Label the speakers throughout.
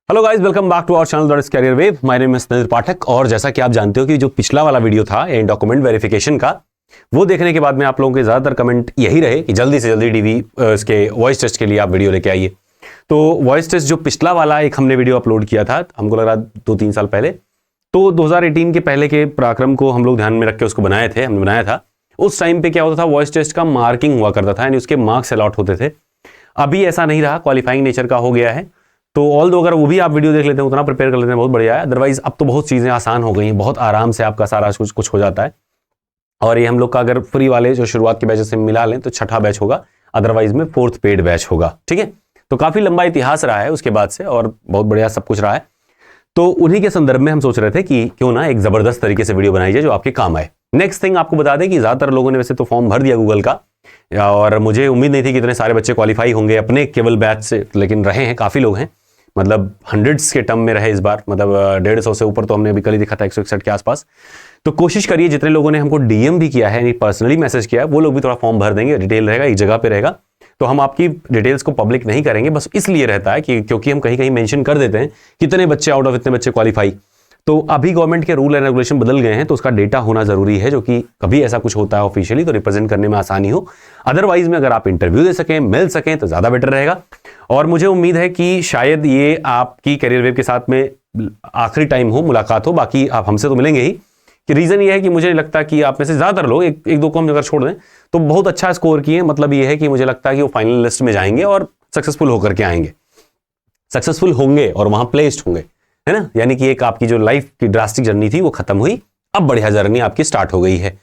Speaker 1: Hello guys, welcome back to our channel that is Career Wave. My name is Nadir Pathak. और जैसा कि आप जानते हो कि जो पिछला वाला वीडियो था डॉक्यूमेंट वेरिफिकेशन का, वो देखने के बाद में आप लोगों के ज्यादातर कमेंट यही रहे कि जल्दी से जल्दी डीवी इसके वॉइस टेस्ट के लिए आप वीडियो लेके आइए। तो वॉइस टेस्ट जो पिछला वाला एक हमने वीडियो अपलोड किया था, हमको लग रहा 2-3 साल पहले, तो 2018 के पहले के पराक्रम को हम लोग ध्यान में रख के उसको हमने बनाया था। उस टाइम पे क्या होता था, वॉइस टेस्ट का मार्किंग हुआ करता था, यानी उसके मार्क्स अलॉट होते थे। अभी ऐसा नहीं रहा, क्वालिफाइंग नेचर का हो गया है। तो ऑल दो अगर वो भी आप वीडियो देख लेते हैं, उतना प्रिपेयर कर लेते हैं, बहुत बढ़िया है। अदरवाइज अब तो बहुत चीज़ें आसान हो गई हैं, बहुत आराम से आपका सारा कुछ हो जाता है। और ये हम लोग का अगर फ्री वाले जो शुरुआत के बैच से मिला लें तो 6ठा बैच होगा, अदरवाइज में 4th पेड बैच होगा। ठीक है, तो काफ़ी लंबा इतिहास रहा है उसके बाद से, और बहुत बढ़िया सब कुछ रहा है। तो उन्हीं के संदर्भ में हम सोच रहे थे कि क्यों ना एक ज़बरदस्त तरीके से वीडियो बनाई जाए जो आपके काम आए। नेक्स्ट थिंग आपको बता दें कि ज़्यादातर लोगों ने वैसे तो फॉर्म भर दिया गूगल का, और मुझे उम्मीद नहीं थी कि इतने सारे बच्चे क्वालिफाई होंगे अपने केवल बैच से, लेकिन रहे हैं, काफ़ी लोग हैं, मतलब हंड्रेड्स के टर्म में रहे इस बार, मतलब 150 से ऊपर तो हमने अभी कल ही देखा था, 161 के आसपास। तो कोशिश करिए, जितने लोगों ने हमको डीएम भी किया है, यानी पर्सनली मैसेज किया है, वो लोग भी थोड़ा फॉर्म भर देंगे। डिटेल रहेगा, एक जगह पे रहेगा, तो हम आपकी डिटेल्स को पब्लिक नहीं करेंगे, बस इसलिए रहता है कि क्योंकि हम कहीं कहीं मेंशन कर देते हैं कितने बच्चे आउट ऑफ इतने बच्चे क्वालिफाई। तो अभी गवर्नमेंट के रूल एंड रेगुलेशन बदल गए हैं, तो उसका डेटा होना जरूरी है, जो कि कभी ऐसा कुछ होता है ऑफिशियली तो रिप्रेजेंट करने में आसानी हो। अदरवाइज में अगर आप इंटरव्यू दे सकें, मिल सकें, तो ज्यादा बेटर रहेगा। और मुझे उम्मीद है कि शायद ये आपकी कैरियर वेव के साथ में आखिरी टाइम हो, मुलाकात हो। बाकी आप हमसे तो मिलेंगे ही। कि रीजन ये है कि मुझे लगता है कि आप में से ज्यादातर लोग, एक दो को हम अगर छोड़ दें तो बहुत अच्छा स्कोर किए। मतलब ये है कि मुझे लगता है कि वो फाइनल लिस्ट में जाएंगे और सक्सेसफुल होकर के आएंगे, सक्सेसफुल होंगे और वहां प्लेस्ड होंगे, है ना। यानी कि एक आपकी जो लाइफ की ड्रास्टिक जर्नी थी वो खत्म हुई, अब बढ़िया जर्नी आपकी स्टार्ट हो गई है।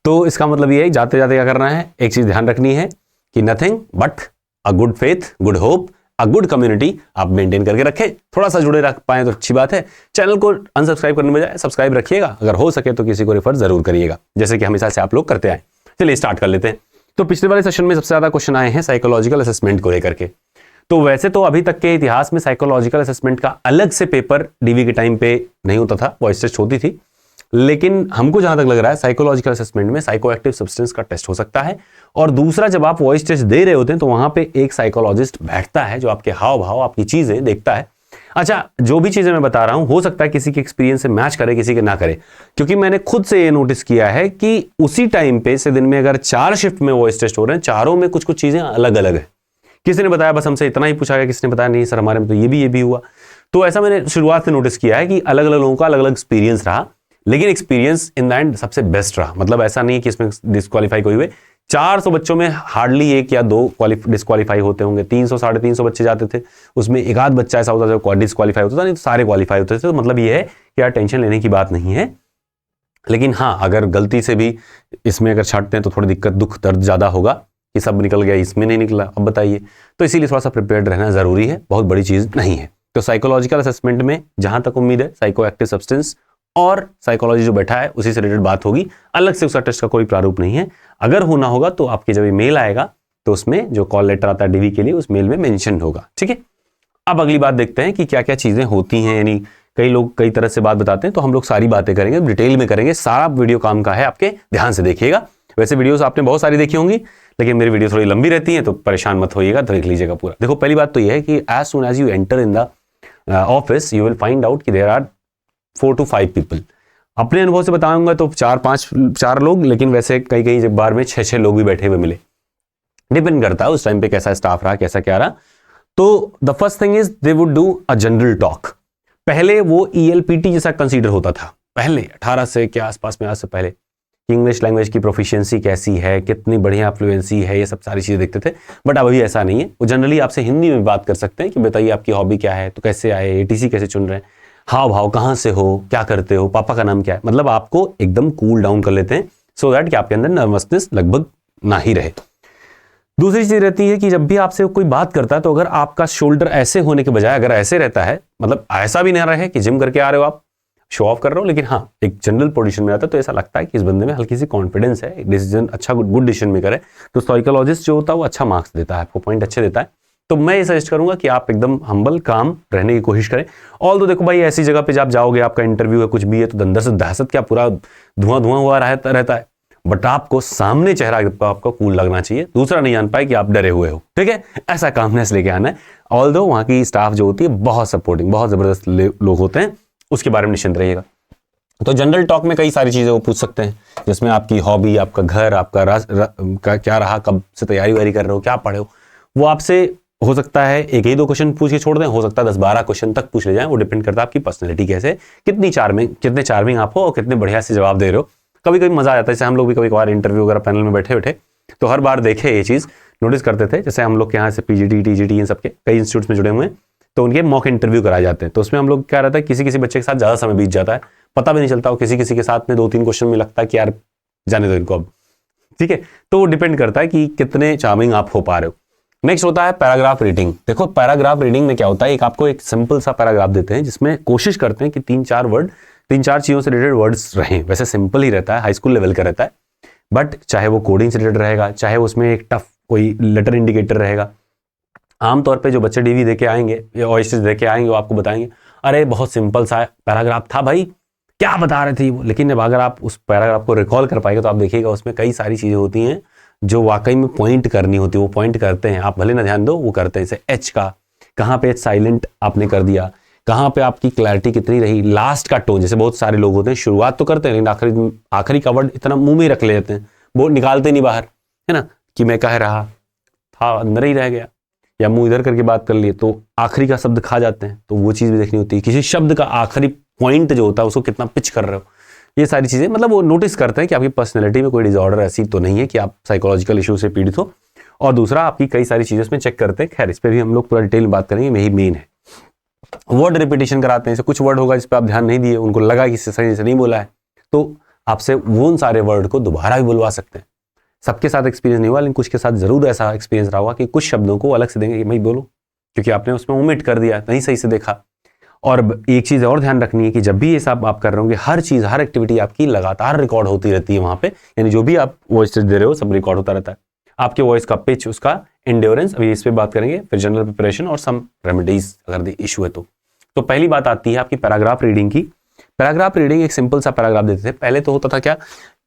Speaker 1: तो इसका मतलब ये है, जाते जाते क्या करना है, एक चीज ध्यान रखनी है कि nothing but a good faith, good hope, a good community आप मेंटेन करके रखें। थोड़ा सा जुड़े रख पाए तो अच्छी बात है। चैनल को अनसब्सक्राइब करने में जाए, सब्सक्राइब रखिएगा, अगर हो सके तो किसी को रेफर जरूर करिएगा, जैसे कि हमेशा से आप लोग करते आए। चलिए स्टार्ट कर लेते हैं। तो पिछले वाले सेशन में सबसे ज्यादा क्वेश्चन आए हैं साइकोलॉजिकल असेसमेंट को लेकर के। तो वैसे तो अभी तक के इतिहास में साइकोलॉजिकल असेसमेंट का अलग से पेपर डीवी के टाइम पे नहीं होता था, वॉइस टेस्ट होती थी। लेकिन हमको जहां तक लग रहा है, साइकोलॉजिकल असेसमेंट में साइको एक्टिव सब्सटेंस का टेस्ट हो सकता है। और दूसरा, जब आप वॉइस टेस्ट दे रहे होते हैं तो वहां पे एक साइकोलॉजिस्ट बैठता है जो आपके हाव भाव, आपकी चीजें देखता है। अच्छा, जो भी चीजें मैं बता रहा हूं हो सकता है किसी के एक्सपीरियंस से मैच करे, किसी के ना करे, क्योंकि मैंने खुद से ये नोटिस किया है कि उसी टाइम पे से दिन में अगर 4 शिफ्ट में वॉइस टेस्ट हो रहे हैं, चारों में कुछ कुछ चीजें अलग अलग है। किसी ने बताया बस हमसे इतना ही पूछा गया, किसी ने बताया नहीं सर हमारे में तो ये भी हुआ। तो ऐसा मैंने शुरुआत से नोटिस किया है कि अलग अलग लोगों का अलग अलग एक्सपीरियंस रहा, लेकिन एक्सपीरियंस इन द एंड सबसे बेस्ट रहा। मतलब ऐसा नहीं कि इसमें डिस्क्वालीफाई कोई हुए। 400 बच्चों में हार्डली 1 या 2 डिस्क्वालीफाई होते होंगे। 300-350 बच्चे जाते थे, उसमें एक आध बच्चा ऐसा होता था जो डिस्क्वालीफाई होता था, नहीं तो सारे क्वालिफाई होते थे। तो मतलब ये है कि यार टेंशन लेने की बात नहीं है। लेकिन हाँ, अगर गलती से भी इसमें अगर छाटते हैं तो थोड़ी दिक्कत, दुख, दर्द ज्यादा होगा कि सब निकल गया, इसमें नहीं निकला, अब बताइए। तो इसीलिए थोड़ा सा प्रिपेयर्ड रहना जरूरी है, बहुत बड़ी चीज नहीं है। तो साइकोलॉजिकल असेसमेंट में जहां तक उम्मीद है, साइको एक्टिव सब्सटेंस और साइकोलॉजी जो बैठा है उसी से रिलेटेड बात होगी। अलग से उसका टेस्ट का कोई प्रारूप नहीं है। अगर होना होगा तो आपके जब मेल आएगा तो उसमें जो कॉल लेटर आता है डीवी के लिए, उस मेल में मेंशन होगा। ठीक है, अब अगली बात देखते हैं कि क्या क्या चीजें होती हैं। यानी कई लोग कई तरह से बात बताते हैं, तो हम लोग सारी बातें करेंगे, डिटेल में करेंगे। सारा वीडियो काम का है, आपके ध्यान से देखिएगा। वैसे वीडियोस आपने बहुत सारी देखी होंगी, लेकिन मेरी वीडियो थोड़ी लंबी रहती है, तो परेशान मत होइएगा, देख लीजिएगा पूरा। देखो, पहली बात तो यह है कि as soon as you enter in the office you will find out कि देयर आर 4 to 5 पीपल। अपने अनुभव से बताऊंगा तो 4 लोग, लेकिन वैसे कई कई बार में 6 लोग भी बैठे हुए मिले। डिपेंड करता है उस टाइम पे कैसा स्टाफ रहा, कैसा क्या रहा। तो the first thing is they would do a general talk. पहले वो ELPT जैसा कंसीडर होता था, पहले 18 से के आसपास में, आज से पहले। इंग्लिश लैंग्वेज की प्रोफिशिएंसी कैसी है, कितनी बढ़िया फ्लुएंसी है, ये सब सारी चीजें देखते थे। बट अब अभी ऐसा नहीं है। वो जनरली आपसे हिंदी में बात कर सकते हैं कि बताइए आपकी हॉबी क्या है, तो कैसे आए, ATC कैसे चुन रहे हैं, हाव भाव कहाँ से हो, क्या करते हो, पापा का नाम क्या है। मतलब आपको एकदम कूल डाउन कर लेते हैं, सो दैट कि आपके अंदर नर्वसनेस लगभग ना ही रहे। दूसरी चीज रहती है कि जब भी आपसे कोई बात करता है, तो अगर आपका शोल्डर ऐसे होने के बजाय अगर ऐसे रहता है, मतलब ऐसा भी ना रहे कि जिम करके आ रहे हो आप, शो ऑफ कर रहे हो, लेकिन हाँ एक जनरल पोजीशन में आता है, तो ऐसा लगता है कि इस बंदे में हल्की सी कॉन्फिडेंस है, डिसीजन अच्छा, गुड डिसीजन मेकर है। तो साइकोलॉजिस्ट जो होता है वो अच्छा मार्क्स देता है, आपको पॉइंट अच्छे देता है। तो मैं ये सजेस्ट करूंगा कि आप एकदम हम्बल, काम रहने की कोशिश करें। ऑल तो देखो भाई, ऐसी जगह पे जब जाओगे, आपका इंटरव्यू है, कुछ भी है, तो अंदर से दहशत क्या, पूरा धुआं हुआ रहता है। बट आपको सामने चेहरा आपको कूल लगना चाहिए, दूसरा नहीं जान पाए कि आप डरे हुए हो, ठीक है। ऐसा कामनेस लेके आना है। ऑल्दो वहां की स्टाफ जो होती है बहुत सपोर्टिंग, बहुत जबरदस्त लोग होते हैं, उसके बारे में निश्चिंत रहिएगा। तो जनरल टॉक में कई सारी चीजें वो पूछ सकते हैं, जिसमें आपकी हॉबी, आपका घर, आपका क्या रहा, कब से तैयारी वैयारी कर रहे हो, क्या पढ़े हो, वो आपसे हो सकता है एक ही दो क्वेश्चन पूछ के छोड़ दें, हो सकता है 10-12 क्वेश्चन तक पूछ ले जाएं। वो डिपेंड करता है आपकी पर्सनैलिटी कैसे, कितने चार्मिंग आप हो और कितने बढ़िया से जवाब दे रहे हो। कभी कभी मजा आ जाता है, जैसे हम लोग भी कभी कभार इंटरव्यू वगैरह पैनल में बैठे बैठे तो हर बार देखे ये चीज नोटिस करते थे, जैसे हम लोग के यहाँ से पीजीटी टीजीटी इन सबके कई इंस्टीट्यूट्स में जुड़े हुए हैं, तो उनके मॉक इंटरव्यू कराए जाते हैं। तो उसमें हम लोग क्या रहता है, किसी किसी बच्चे के साथ ज्यादा समय बीत जाता है, पता भी नहीं चलता, और किसी किसी के साथ में 2-3 क्वेश्चन में लगता है कि यार जाने दो इनको अब, ठीक है। तो वो डिपेंड करता है कि कितने चार्मिंग आप हो पा रहे हो। नेक्स्ट होता है पैराग्राफ रीडिंग। देखो पैराग्राफ रीडिंग में क्या होता है, एक आपको एक सिंपल सा पैराग्राफ देते हैं जिसमें कोशिश करते हैं कि 3-4 चीजों से रिलेटेड वर्ड्स रहें। वैसे सिंपल ही रहता है, हाई स्कूल लेवल का रहता है, बट चाहे वो कोडिंग से रिलेटेड रहेगा, चाहे उसमें एक टफ कोई लेटर इंडिकेटर रहेगा। आमतौर पे जो बच्चे डीवी देके आएंगे या वॉइसेस देके आएंगे वो आपको बताएंगे अरे बहुत सिंपल सा पैराग्राफ था भाई, क्या बता रहे थे वो। लेकिन जब अगर आप उस पैराग्राफ को रिकॉल कर पाएंगे तो आप देखिएगा उसमें कई सारी चीजें होती हैं जो वाकई में पॉइंट करनी होती है, वो पॉइंट करते हैं, आप भले ना ध्यान दो वो करते हैं। जैसे एच का कहाँ पे एच साइलेंट आपने कर दिया, कहाँ पे आपकी क्लैरिटी कितनी रही, लास्ट का टोन। जैसे बहुत सारे लोग होते हैं शुरुआत तो करते हैं लेकिन आखिरी का वर्ड इतना मुंह में रख लेते हैं, वो निकालते नहीं बाहर, है ना, कि मैं कह रहा था अंदर ही रह गया, या मुंह इधर करके बात कर लिए तो आखिरी का शब्द खा जाते हैं। तो वो चीज भी देखनी होती है, किसी शब्द का आखिरी पॉइंट जो होता है उसको कितना पिच कर रहे हो, ये सारी चीजें मतलब वो नोटिस करते हैं कि आपकी पर्सनैलिटी में कोई डिसऑर्डर ऐसी तो नहीं है कि आप साइकोलॉजिकल इशू से पीड़ित हो। और दूसरा आपकी कई सारी चीजें इसमें चेक करते हैं, खैर इस पर भी हम लोग पूरा डिटेल में बात करेंगे, यही मेन है। वर्ड रिपीटेशन कराते हैं, जैसे कुछ वर्ड होगा जिस पर आप ध्यान नहीं दिए, उनको लगा कि सही से नहीं बोला है, तो आपसे वो उन सारे वर्ड को दोबारा भी बुलवा सकते हैं। सबके साथ एक्सपीरियंस नहीं हुआ लेकिन कुछ के साथ जरूर ऐसा एक्सपीरियंस रहा होगा कि कुछ शब्दों को अलग से देंगे कि भाई बोलो, क्योंकि आपने उसमें ओमिट कर दिया, नहीं सही से देखा। और एक चीज और ध्यान रखनी है कि जब भी ये सब आप कर रहे होंगे, हर चीज हर एक्टिविटी आपकी लगातार रिकॉर्ड होती रहती है वहां पे, यानी जो भी आप वॉइस दे रहे हो सब रिकॉर्ड होता रहता है। आपके वॉइस का पिच, उसका एंड्योरेंस, अभी इस पे बात करेंगे, फिर जनरल प्रिपरेशन और सम रेमेडीज अगर इशू है तो पहली बात आती है आपकी पैराग्राफ रीडिंग की। पैराग्राफ रीडिंग एक सिंपल सा पैराग्राफ देते थे। पहले तो होता था क्या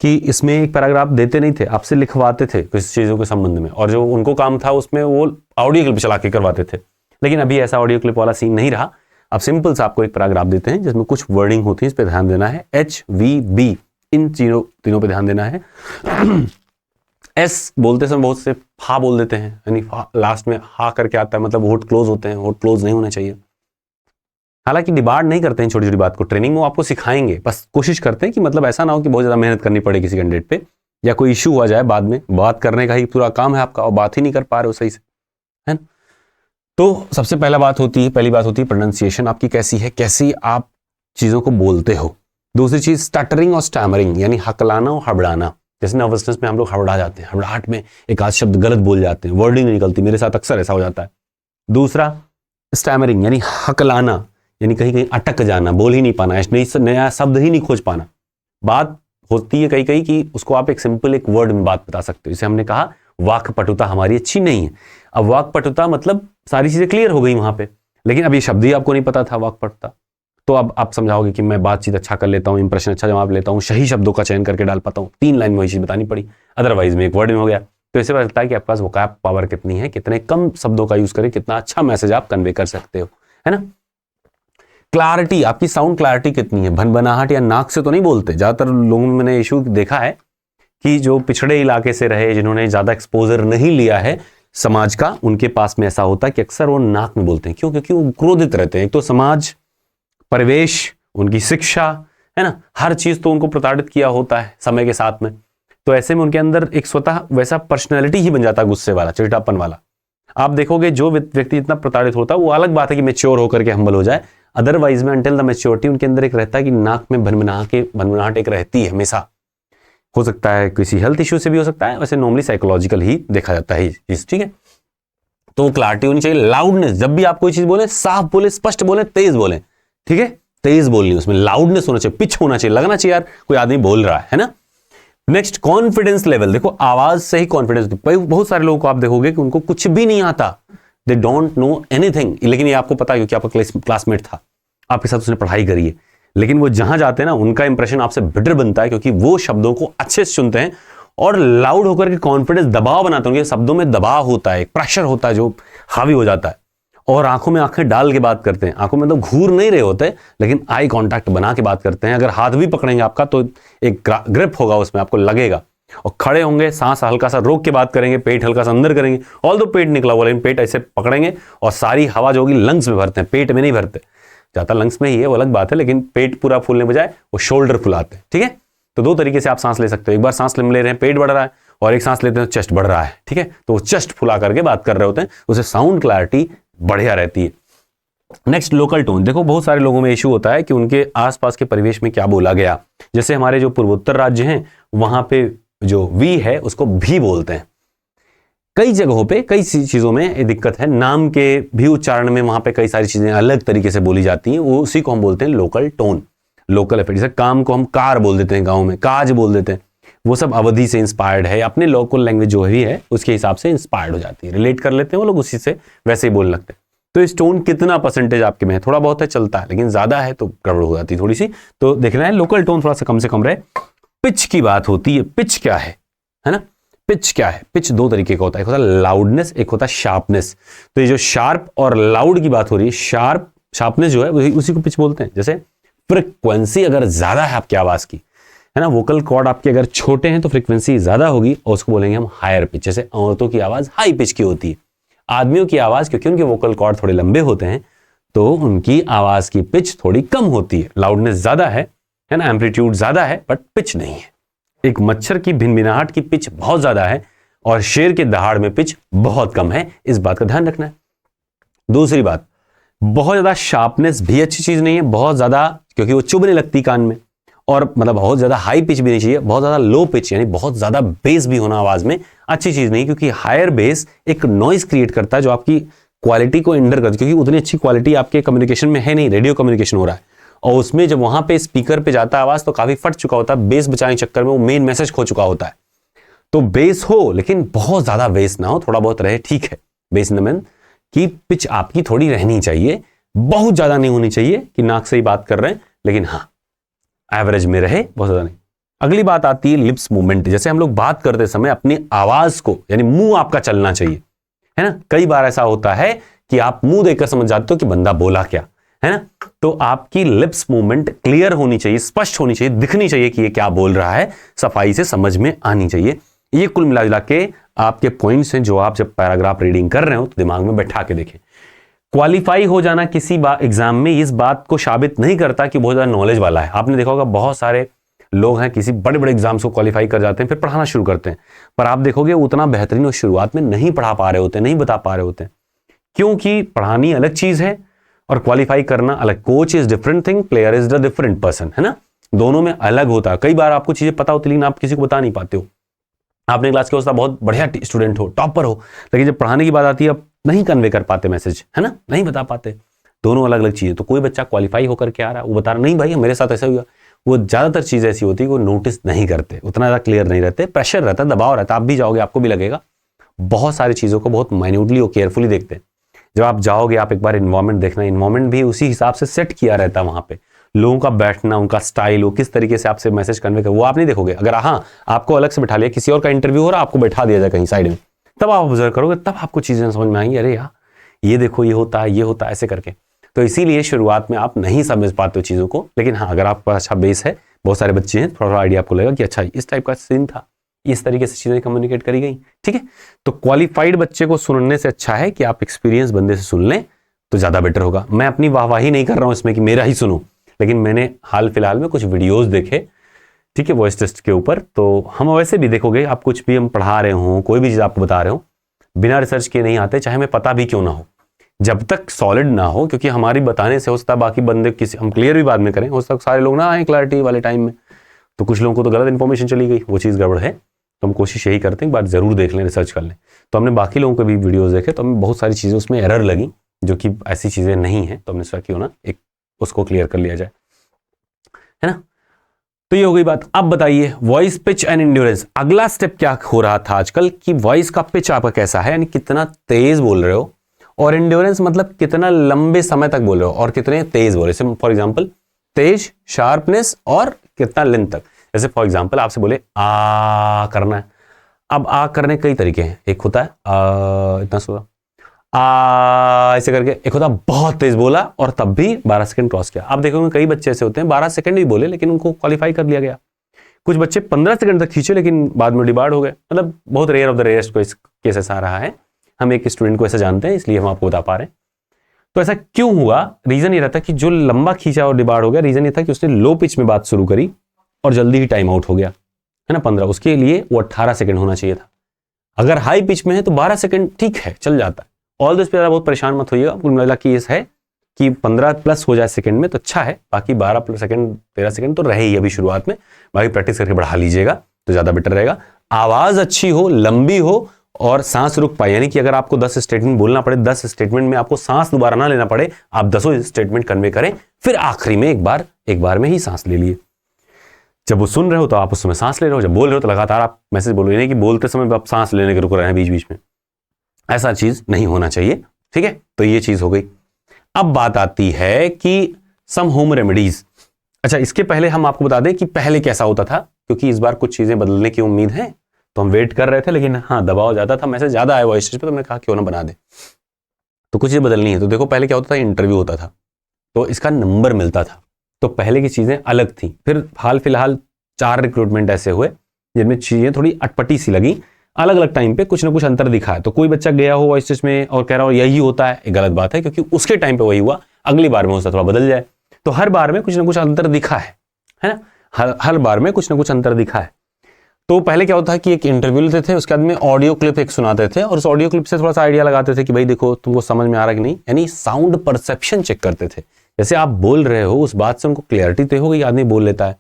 Speaker 1: कि इसमें एक पैराग्राफ देते नहीं थे, आपसे लिखवाते थे कुछ चीजों के संबंध में, और जो उनको काम था उसमें वो ऑडियो क्लिप चला के करवाते थे। लेकिन अभी ऐसा ऑडियो क्लिप वाला सीन नहीं रहा, अब सिंपल सा आपको एक पैराग्राफ देते हैं जिसमें कुछ वर्डिंग होती है, इस पे ध्यान देना है। HVB इन तीनों पे ध्यान देना है। एस बोलते समय बहुत से फा बोल देते हैं, यानी लास्ट में हा करके आता है, मतलब होठ क्लोज होते हैं, होठ क्लोज नहीं होने चाहिए। हालांकि डिमांड नहीं करते हैं छोटी छोटी बात को, ट्रेनिंग में आपको सिखाएंगे, बस कोशिश करते हैं कि मतलब ऐसा ना हो कि बहुत ज्यादा मेहनत करनी पड़े किसी कैंडिडेट पे, या कोई इश्यू हुआ जाए बाद में, बात करने का ही पूरा काम है आपका और बात ही नहीं कर पा रहे हो सही से, है ना। तो सबसे पहली बात होती है प्रोनाउंसिएशन आपकी कैसी है, कैसी आप चीजों को बोलते हो। दूसरी चीज स्टटरिंग और स्टैमरिंग, यानी हकलाना और हबड़ाना। जैसे नर्वसनेस में हम लोग हबड़ा जाते हैं, हबड़ाहट में एक आध शब्द गलत बोल जाते हैं, वर्डिंग नहीं निकलती, मेरे साथ अक्सर ऐसा हो जाता है। दूसरा स्टैमरिंग यानी हकलाना, यानी कहीं कहीं अटक जाना, बोल ही नहीं पाना, नया शब्द ही नहीं खोज पाना। बात होती है कहीं कहीं कि उसको आप एक सिंपल एक वर्ड में बात बता सकते हो। जैसे हमने कहा वाक्पटुता हमारी अच्छी नहीं है। अब वाक्पटुता मतलब सारी चीजें क्लियर हो गई वहां पे, लेकिन अब ये शब्द ही आपको नहीं पता था वाक्पटुता, तो अब आप समझाओगे कि मैं बातचीत अच्छा कर लेता हूँ, इंप्रेशन अच्छा जवाब लेता हूँ, सही शब्दों का चयन करके डाल पाता हूँ, 3 लाइन में वही चीज बतानी पड़ी, अदरवाइज में एक वर्ड में हो गया। तो इससे पता चलता है कि आपके पास वोकैब पावर कितनी है, कितने कम शब्दों का यूज करें, कितना अच्छा मैसेज आप कन्वे कर सकते हो, है ना। क्लैरिटी, आपकी साउंड क्लैरिटी कितनी है, भनभनाहट या नाक से तो नहीं बोलते। ज्यादातर लोगों में मैंने इशू देखा है कि जो पिछड़े इलाके से रहे, जिन्होंने ज्यादा एक्सपोजर नहीं लिया है समाज का, उनके पास में ऐसा होता है कि अक्सर वो नाक में बोलते हैं। क्यों? क्योंकि वो क्रोधित रहते हैं। एक तो समाज, परिवेश, उनकी शिक्षा, है ना, हर चीज तो उनको प्रताड़ित किया होता है समय के साथ में। तो ऐसे में उनके अंदर एक स्वतः वैसा पर्सनैलिटी ही बन जाता है, गुस्से वाला, चिड़चिड़ापन वाला। आप देखोगे जो व्यक्ति इतना प्रताड़ित होता है, वो अलग बात है कि मैच्योर होकर के हम्बल हो जाए, अदरवाइज में अंटिल द मैच्योरिटी उनके अंदर एक रहता है कि नाक में भनभनाहट एक रहती है हमेशा। हो सकता है किसी हेल्थ इश्यू से भी हो सकता है, वैसे नॉर्मली साइकोलॉजिकल ही देखा जाता है चीज, ठीक है। तो क्लैरिटी होनी चाहिए। लाउडनेस, जब भी आप कोई चीज बोले साफ बोले, स्पष्ट बोले, तेज बोले, ठीक है, तेज बोलनी, उसमें लाउडनेस होना चाहिए, पिच होना चाहिए, लगना चाहिए यार कोई आदमी बोल रहा है ना। नेक्स्ट कॉन्फिडेंस लेवल, देखो आवाज से ही कॉन्फिडेंस। बहुत सारे लोगों को आप देखोगे कि उनको कुछ भी नहीं आता, दे डोंट नो एनीथिंग, लेकिन ये आपको पता है क्योंकि आपका क्लासमेट था, आपके साथ उसने पढ़ाई करी है, लेकिन वो जहां जाते हैं ना उनका इंप्रेशन आपसे बेटर बनता है, क्योंकि वो शब्दों को अच्छे से सुनते हैं और लाउड होकर के कॉन्फिडेंस दबाव बनाते हैं। शब्दों में दबाव होता है, एक प्रेशर होता है जो हावी हो जाता है, और आंखों में आंखें डाल के बात करते हैं। आंखों में तो घूर नहीं रहे होते, लेकिन आई कांटेक्ट बना के बात करते हैं। अगर हाथ भी पकड़ेंगे आपका तो एक ग्रिप होगा उसमें, आपको लगेगा। और खड़े होंगे, सांस हल्का सा रोक के बात करेंगे, पेट हल्का सा अंदर करेंगे। ऑल दो पेट निकला हुआ, लेकिन पेट ऐसे पकड़ेंगे और सारी हवा जो होगी लंग्स में भरते हैं, पेट में नहीं भरते। ज्यादा लंग्स में ही है वो अलग बात है, लेकिन पेट पूरा फूलने बजाय वो शोल्डर फुलाते हैं। ठीक है, तो दो तरीके से आप सांस ले सकते हो। एक बार सांस ले रहे हैं, पेट बढ़ रहा है, और एक सांस लेते हैं चेस्ट बढ़ रहा है। ठीक है, तो वो चेस्ट फुला करके बात कर रहे होते हैं, उससे साउंड क्लैरिटी बढ़िया रहती है। Next, local tone. देखो बहुत सारे लोगों में इशू होता है कि उनके आसपास के परिवेश में क्या बोला गया। जैसे हमारे जो पूर्वोत्तर राज्य हैं वहां पे जो वी है उसको भी बोलते हैं। कई जगहों पे कई चीजों में दिक्कत है, नाम के भी उच्चारण में वहां पे कई सारी चीजें अलग तरीके से बोली जाती हैं, वो उसी को हम बोलते हैं लोकल टोन, लोकल इफेक्ट। जैसे काम को हम कार बोल देते हैं, गाँव में काज बोल देते हैं, वो सब अवधि से इंस्पायर्ड है, अपने लोकल लैंग्वेज जो भी है उसके हिसाब से इंस्पायर्ड हो जाती है, रिलेट कर लेते हैं वो लोग, उसी से वैसे ही बोलने लगते हैं। तो इस टोन कितना परसेंटेज आपके में है, थोड़ा बहुत है चलता है, लेकिन ज्यादा है तो गड़बड़ हो जाती है थोड़ी सी, तो देखना है लोकल टोन थोड़ा सा कम से कम रहे। पिच की बात होती है, पिच क्या है ना, पिच क्या है? पिच दो तरीके का होता है, एक होता है लाउडनेस, एक होता है शार्पनेस। तो ये जो शार्प और लाउड की बात हो रही है, शार्पनेस जो है उसी को पिच बोलते हैं। जैसे फ्रिक्वेंसी अगर ज्यादा है आपकी आवाज की, है ना, वोकल कॉर्ड आपके अगर छोटे हैं तो फ्रीक्वेंसी ज्यादा होगी और उसको बोलेंगे हम हायर पिच। जैसे औरतों की आवाज हाई पिच की होती है, आदमियों की आवाज क्योंकि उनके वोकल कॉर्ड थोड़े लंबे होते हैं तो उनकी आवाज की पिच थोड़ी कम होती है। लाउडनेस ज्यादा है ना, एम्पलीट्यूड ज्यादा है बट पिच नहीं है। एक मच्छर की भिनभिनाहट की पिच बहुत ज्यादा है और शेर के दहाड़ में पिच बहुत कम है, इस बात का ध्यान रखना है। दूसरी बात, बहुत ज्यादा शार्पनेस भी अच्छी चीज नहीं है, बहुत ज्यादा क्योंकि वो चुभने लगती कान में, और मतलब बहुत ज्यादा हाई पिच भी नहीं चाहिए, बहुत ज्यादा लो पिच यानी बहुत ज्यादा बेस भी होना आवाज में अच्छी चीज नहीं, क्योंकि हायर बेस एक नॉइज क्रिएट करता है जो आपकी क्वालिटी को इंडर करता है, क्योंकि उतनी अच्छी क्वालिटी आपके कम्युनिकेशन में है नहीं, रेडियो कम्युनिकेशन हो रहा है, और उसमें जब वहां पे स्पीकर पे जाता है आवाज तो काफी फट चुका होता है, बेस बचाने के चक्कर में वो मेन मैसेज खो चुका होता है। तो बेस हो लेकिन बहुत ज्यादा बेस ना हो, थोड़ा बहुत रहे ठीक है। बेस इन द मीन की पिच आपकी थोड़ी रहनी चाहिए, बहुत ज्यादा नहीं होनी चाहिए कि नाक से ही बात कर रहे हैं, लेकिन हाँ एवरेज में रहे, बहुत ज्यादा नहीं। अगली बात आती है लिप्स मूवमेंट। जैसे हम लोग बात करते समय अपनी आवाज को, यानी मुंह आपका चलना चाहिए, है ना। कई बार ऐसा होता है कि आप मुंह देखकर समझ जाते हो कि बंदा बोला क्या, है ना। तो आपकी लिप्स मूवमेंट क्लियर होनी चाहिए, स्पष्ट होनी चाहिए, दिखनी चाहिए कि ये क्या बोल रहा है, सफाई से समझ में आनी चाहिए। ये कुल मिला जुला के आपके पॉइंट्स हैं जो आप जब पैराग्राफ रीडिंग कर रहे हो तो दिमाग में बैठा के देखें। क्वालिफाई हो जाना किसी एग्जाम में इस बात को साबित नहीं करता कि बहुत ज्यादा नॉलेज वाला है। आपने देखा होगा बहुत सारे लोग हैं किसी बड़े बड़े एग्जाम्स को क्वालिफाई कर जाते हैं, फिर पढ़ाना शुरू करते हैं, पर आप देखोगे उतना बेहतरीन और शुरुआत में नहीं पढ़ा पा रहे होते, नहीं बता पा रहे होते, क्योंकि पढ़ानी अलग चीज है और क्वालिफाई करना अलग। Coach is different thing, player is the different person, है ना, दोनों में अलग होता है। कई बार आपको चीजें पता होती लेकिन आप किसी को बता नहीं पाते हो। आपने क्लास के उसका बहुत बढ़िया स्टूडेंट हो, टॉपर हो, लेकिन जब पढ़ाने की बात आती है आप नहीं कन्वे कर पाते मैसेज, है ना, नहीं बता पाते। दोनों अलग अलग चीजें। तो कोई बच्चा क्वालिफाई होकर के आ रहा है, वो बता रहा नहीं भाई मेरे साथ ऐसा हुआ, वो ज्यादातर चीज ऐसी होती है वो नोटिस नहीं करते, उतना ज्यादा क्लियर नहीं रहते, प्रेशर रहता है, दबाव रहता है। आप भी जाओगे आपको भी लगेगा, बहुत सारी चीजों को बहुत माइन्यूटली और केयरफुली देखते हैं। जब आप जाओगे आप एक बार इन्वायरमेंट देखना, इन्वायरमेंट भी उसी हिसाब से सेट किया रहता है वहां पे, लोगों का बैठना, उनका स्टाइल, वो किस तरीके से आपसे मैसेज कन्वे कर, वो आप नहीं देखोगे। अगर हाँ आपको अलग से बैठा लिया, किसी और का इंटरव्यू हो रहा है, आपको बैठा दिया जाए कहीं साइड में, तब आप ऑब्जर्व करोगे, तब आपको चीजें समझ में आएंगी, अरे यार ये देखो ये होता है, ये होता है, ऐसे करके। तो इसीलिए शुरुआत में आप नहीं समझ पाते हो चीजों को, लेकिन हाँ अगर आपका अच्छा बेस है, बहुत सारे बच्चे हैं, थोड़ा आइडिया आपको लगेगा कि अच्छा इस टाइप का सीन था, इस तरीके से चीजें कम्युनिकेट करी गई, ठीक है। तो क्वालिफाइड बच्चे को सुनने से अच्छा है कि आप एक्सपीरियंस बंदे से सुन लें तो ज्यादा बेटर होगा। मैं अपनी वाहवाही नहीं कर रहा हूं इसमें कि मेरा ही सुनो, लेकिन मैंने हाल फिलहाल में कुछ वीडियोस देखे, ठीक है, वॉइस टेस्ट के ऊपर। तो हम वैसे भी देखोगे, आप कुछ भी हम पढ़ा रहे हो, कोई भी चीज आपको बता रहे हो, बिना रिसर्च के नहीं आते, चाहे हमें पता भी क्यों ना हो, जब तक सॉलिड ना हो, क्योंकि हमारी बताने से हो सकता है बाकी बंदे किसी, हम क्लियर भी बाद में करें, हो सकता है सारे लोग ना आए क्लैरिटी वाले टाइम में, तो कुछ लोगों को तो गलत इन्फॉर्मेशन चली गई, वो चीज़ गड़बड़ है। तो हम कोशिश यही करते हैं एक बार जरूर देख लें, रिसर्च कर लें। तो हमने बाकी लोगों के भी वीडियोस देखे, तो हमें बहुत सारी चीज़ें उसमें एरर लगी जो कि ऐसी चीज़ें नहीं हैं, तो हमने सोचा क्यों ना एक उसको क्लियर कर लिया जाए, है ना। तो ये हो गई बात। अब बताइए वॉइस पिच एंड एंड्योरेंस, अगला स्टेप क्या हो रहा था आजकल कि वॉइस का पिच आपका कैसा है, यानी कितना तेज बोल रहे हो, और एंड्योरेंस मतलब कितना लंबे समय तक बोल रहे हो और कितने तेज बोल रहे हो। फॉर एग्जाम्पल तेज, शार्पनेस और कितना लेंथ तक। जैसे फॉर एग्जांपल आपसे बोले आ करना है, अब आ करने कई तरीके हैं। एक होता है इतना सोचा ऐसे करके, एक होता है बहुत तेज बोला और तब भी 12 सेकंड क्रॉस किया। आप देखोगे कई बच्चे ऐसे होते हैं 12 सेकंड भी बोले लेकिन उनको क्वालिफाई कर लिया गया। कुछ बच्चे 15 सेकंड तक खींचे लेकिन बाद में डिबार्ड हो गए। मतलब बहुत rare of the rarest case ऐसा रहा है। हम एक स्टूडेंट को ऐसा जानते हैं इसलिए हम आपको बता पा रहे हैं। तो ऐसा क्यों हुआ? रीजन ये रहता कि जो लंबा खींचा और डिबार्ड हो गया, रीजन ये था कि उसने लो पिच में बात शुरू करी और जल्दी ही टाइम आउट हो गया, है ना 15। उसके लिए वो 18 सेकंड होना चाहिए था। अगर हाई पिच में है तो 12 सेकंड ठीक है, चल जाता है। ऑल दिस पे ज़्यादा बहुत परेशान मत होइएगा। कुल मिला के ये है कि 15 प्लस हो जाए सेकंड में तो अच्छा है, बाकी 12 प्लस सेकंड 13 सेकंड तो रहे ही अभी शुरुआत में, बाकी प्रैक्टिस करके बढ़ा लीजिएगा तो ज़्यादा बेटर रहेगा। आवाज़ अच्छी हो, लंबी हो और सांस रुक पाए, यानी कि अगर आपको 10 स्टेटमेंट बोलना पड़े, 10 स्टेटमेंट में आपको सांस दोबारा ना लेना पड़े, आप 10 स्टेटमेंट कन्वे करें, फिर आखिरी में एक बार में ही सांस ले लिए। जब वो सुन रहे हो तो आप उस समय सांस ले रहे हो, जब बोल रहे हो तो लगातार आप मैसेज बोलो, यानी कि बोलते समय आप सांस लेने के रुक रहे हैं बीच बीच में। ऐसा चीज नहीं होना चाहिए, ठीक है। तो ये चीज हो गई। अब बात आती है कि सम होम रेमेडीज। अच्छा, इसके पहले हम आपको बता दें कि पहले कैसा होता था, क्योंकि इस बार कुछ चीजें बदलने की उम्मीद है तो हम वेट कर रहे थे, लेकिन हाँ दबाव ज्यादा था, मैसेज ज्यादा आया वॉइस पे, तो हमने कहा क्यों ना बना दे। तो कुछ चीजें बदलनी है। तो देखो पहले क्या होता था, इंटरव्यू होता था तो इसका नंबर मिलता था, तो पहले की चीजें अलग थी। फिर हाल फिलहाल 4 रिक्रूटमेंट ऐसे हुए जिनमें चीजें थोड़ी अटपटी सी लगी, अलग अलग टाइम पे कुछ ना कुछ अंतर दिखा है। तो कोई बच्चा गया हो वॉइस टेस्ट में और कह रहा हो यही होता है, एक गलत बात है, क्योंकि उसके टाइम पे वही हुआ, अगली बार में हो सकता है थोड़ा बदल जाए। तो हर बार में कुछ ना कुछ अंतर दिखा है ना, हर बार में कुछ ना कुछ अंतर दिखा है। तो पहले क्या होता है कि एक इंटरव्यू लेते थे, उसके बाद में ऑडियो क्लिप एक सुनाते थे और उस ऑडियो क्लिप से थोड़ा सा आइडिया लगाते थे कि भाई देखो तुमको समझ में आ रहा कि नहीं, यानी साउंड परसेप्शन चेक करते थे। जैसे आप बोल रहे हो उस बात से उनको क्लियरिटी तो हो गई, आदमी बोल लेता है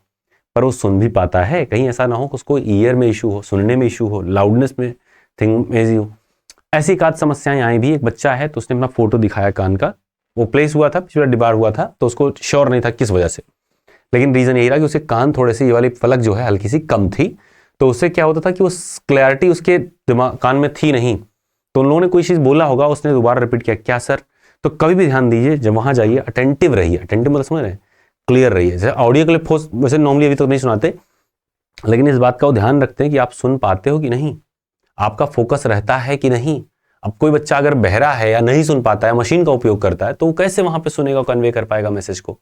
Speaker 1: पर वो सुन भी पाता है, कहीं ऐसा ना हो कि उसको ईयर में इशू हो, सुनने में इशू हो, लाउडनेस में थिंग में इशू हो। ऐसी एक आध समस्याएं आई भी। एक बच्चा है तो उसने अपना फोटो दिखाया कान का, वो प्लेस हुआ था, पिछला डिबार हुआ था, तो उसको श्योर नहीं था किस वजह से, लेकिन रीजन यही रहा कि उसके कान थोड़े से ये वाली फलक जो है हल्की सी कम थी। तो उससे क्या होता था कि वो क्लैरिटी उसके दिमाग कान में थी नहीं, तो उन लोगों ने कोई चीज़ बोला होगा, उसने दोबारा रिपीट किया क्या सर। तो कभी भी ध्यान दीजिए जब वहां जाइए अटेंटिव रहिए, अटेंटिव मतलब समझ रहे हैं, क्लियर रहिए। जैसे ऑडियो क्लिप वैसे नॉर्मली अभी तक नहीं सुनाते, लेकिन इस बात का वो ध्यान रखते हैं कि आप सुन पाते हो कि नहीं, आपका फोकस रहता है कि नहीं। अब कोई बच्चा अगर बहरा है या नहीं सुन पाता है, मशीन का उपयोग करता है, तो वो कैसे वहां पे सुनेगा, कन्वे कर पाएगा मैसेज को।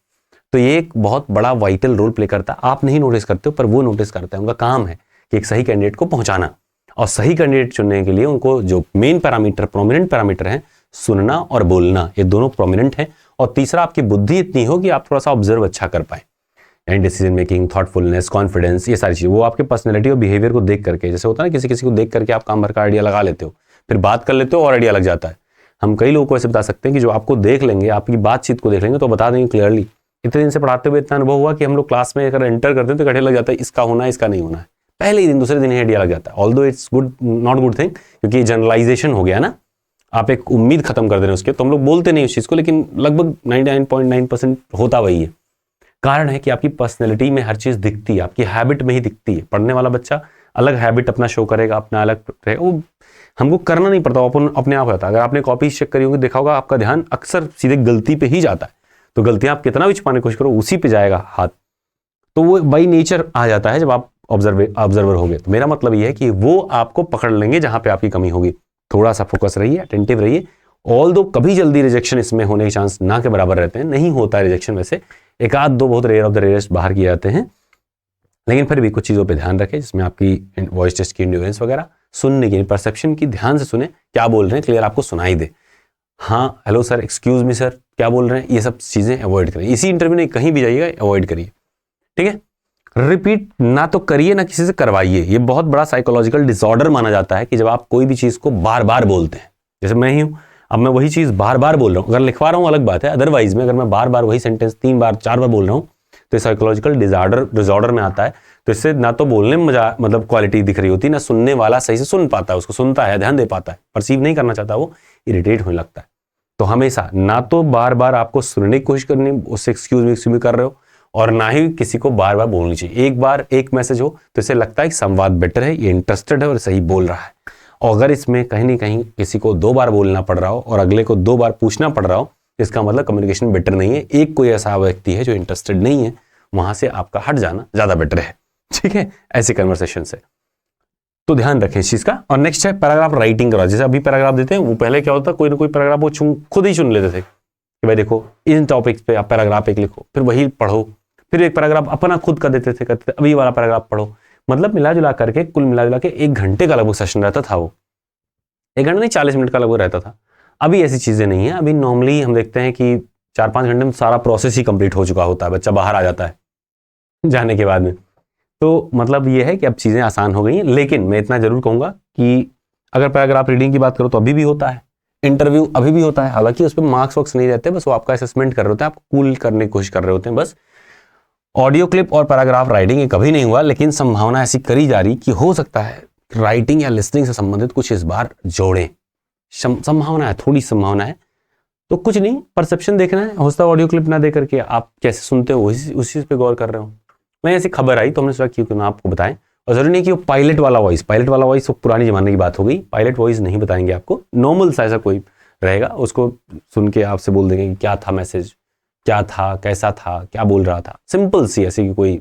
Speaker 1: तो ये एक बहुत बड़ा वाइटल रोल प्ले करता है। आप नहीं नोटिस करते हो पर वो नोटिस करते हैं, उनका काम है कि एक सही कैंडिडेट को पहुंचाना, और सही कैंडिडेट चुनने के लिए उनको जो मेन पैरामीटर, प्रोमिनेंट पैरामीटर है, सुनना और बोलना, ये दोनों प्रोमिनेंट है। और तीसरा आपकी बुद्धि इतनी हो कि आप थोड़ा सा ऑब्जर्व अच्छा कर पाए, यानी डिसीजन मेकिंग, थॉटफुलनेस, कॉन्फिडेंस, ये सारी चीज़ वो आपके पर्सनैलिटी और बिहेवियर को देख करके, जैसे होता है ना किसी किसी को देख करके आप काम भर का आइडिया लगा लेते हो, फिर बात कर लेते हो और आइडिया लग जाता है। हम कई लोगों को ऐसे बता सकते हैं कि जो आपको देख लेंगे, आपकी बातचीत को देख लेंगे तो बता देंगे क्लियरली। इतने दिन से पढ़ाते हुए इतना अनुभव हुआ कि हम लोग क्लास में अगर एंटर करते हैं तो गठे लग जाता है, इसका होना है इसका नहीं होना है, पहले ही दिन दूसरे दिन ही आइडिया लग जाता है। Although it's good, not good thing, क्योंकि जनरलाइजेशन हो गया ना, आप एक उम्मीद खत्म कर दे रहे हैं उसके, तो हम लोग बोलते नहीं उस चीज़ को, लेकिन लगभग 99.9% होता वही है। कारण है कि आपकी पर्सनैलिटी में हर चीज़ दिखती है, आपकी हैबिट में ही दिखती है। पढ़ने वाला बच्चा अलग हैबिट अपना शो करेगा, अपना अलग रहेगा, वो हमको करना नहीं पड़ता, वो अपने आप होता है। अगर आपने कॉपी चेक करी होगी, देखा होगा आपका ध्यान अक्सर सीधे गलती पे ही जाता है, तो गलतियां आप कितना भी छुपाने की कोशिश करो उसी पे जाएगा हाथ, तो वो बाई नेचर आ जाता है जब आप ऑब्जर्वर होगे। तो मेरा मतलब ये है कि वो आपको पकड़ लेंगे जहां पे आपकी कमी होगी। थोड़ा सा फोकस रहिए, अटेंटिव रहिए। ऑल्दो कभी जल्दी रिजेक्शन इसमें होने के चांस ना के बराबर रहते हैं, नहीं होता है रिजेक्शन, वैसे एक आध दो बहुत रेयर ऑफ द रेयरेस्ट बाहर किए जाते हैं, लेकिन फिर भी कुछ चीज़ों पे ध्यान रखें, जिसमें आपकी वॉइस टेस्ट की इंड्योरेंस वगैरह, सुनने की परसेप्शन की, ध्यान से सुने क्या बोल रहे हैं, क्लियर आपको सुनाई दे। हाँ hello sir, excuse me sir, क्या बोल रहे हैं, ये सब चीज़ें अवॉइड करें। इसी इंटरव्यू में कहीं भी जाइएगा अवॉइड करिए, ठीक है। रिपीट ना तो करिए ना किसी से करवाइए। ये बहुत बड़ा साइकोलॉजिकल डिसऑर्डर माना जाता है कि जब आप कोई भी चीज़ को बार बार बोलते हैं, जैसे मैं ही हूँ, अब मैं वही चीज़ बार बार बोल रहा हूँ, अगर लिखवा रहा हूँ अलग बात है, अदरवाइज में अगर मैं बार बार वही सेंटेंस 3 बार 4 बार बोल रहा हूँ तो साइकोलॉजिकल डिसऑर्डर में आता है। तो इससे ना तो बोलने में मजा, मतलब क्वालिटी दिख रही होती, ना सुनने वाला सही से सुन पाता है, उसको सुनता है, ध्यान दे पाता है, परसीव नहीं करना चाहता, वो इरिटेट होने लगता है। तो हमेशा ना तो बार बार आपको सुनने की कोशिश करनी, उससे एक्सक्यूज मी कर रहे हो, और ना ही किसी को बार बार बोलनी चाहिए। एक बार एक मैसेज हो तो इसे लगता है कि संवाद बेटर है, ये इंटरेस्टेड है और सही बोल रहा है। और अगर इसमें कहीं ना कहीं किसी को 2 बार बोलना पड़ रहा हो और अगले को 2 बार पूछना पड़ रहा हो, इसका मतलब कम्युनिकेशन बेटर नहीं है। एक कोई ऐसा व्यक्ति है जो इंटरेस्टेड नहीं है, वहां से आपका हट जाना ज्यादा बेटर है, ठीक है, ऐसे कन्वर्सेशन से। तो ध्यान रखें इस चीज का। और नेक्स्ट है पैराग्राफ राइटिंग करा। जैसे अभी पैराग्राफ देते हैं, वो पहले क्या होता है, कोई ना कोई पैराग्राफ वो खुद ही चुन लेते थे कि भाई देखो इन टॉपिक्स पे आप पैराग्राफ एक लिखो, फिर वही पढ़ो, फिर एक पैराग्राफ अपना खुद का देते थे, कहते थे अभी वाला पैराग्राफ पढ़ो। मतलब मिला जुला करके, कुल मिला जुला के 1 घंटे का लगभग सेशन रहता था। वो 1 घंटा नहीं, 40 मिनट का लगभग रहता था। अभी ऐसी चीजें नहीं है। अभी नॉर्मली हम देखते हैं कि 4-5 घंटे में सारा प्रोसेस ही कंप्लीट हो चुका होता है, बच्चा बाहर आ जाता है जाने के बाद में। तो मतलब ये है कि अब चीजें आसान हो गई हैं। लेकिन मैं इतना जरूर कहूंगा कि अगर पैराग्राफ रीडिंग की बात करो तो अभी भी होता है, इंटरव्यू अभी भी होता है। हालांकि उस पर मार्क्स वर्क्स नहीं रहते, बस वो आपका असेसमेंट कर रहे होते हैं, आप कूल करने की कोशिश कर रहे होते हैं बस। ऑडियो क्लिप और पैराग्राफ राइटिंग ये कभी नहीं हुआ, लेकिन संभावना ऐसी करी जा रही कि हो सकता है राइटिंग या लिसनिंग से संबंधित कुछ इस बार जोड़ें। संभावना है, थोड़ी संभावना है। तो कुछ नहीं, परसेप्शन देखना है। हो सकता है ऑडियो क्लिप ना दे करके आप कैसे सुनते हो उसी चीज पे गौर कर रहे हो। मैं ऐसी खबर आई तो हमने सोचा क्यों ना आपको बताएं। और जरूरी नहीं कि वो पायलट वाला वॉइस वो पुरानी जमाने की बात हो गई। पायलट वॉइस नहीं बताएंगे आपको, नॉर्मल सा ऐसा कोई रहेगा, उसको सुन के आपसे बोल देंगे कि क्या था मैसेज, क्या था, कैसा था, क्या बोल रहा था। सिंपल सी ऐसी की कोई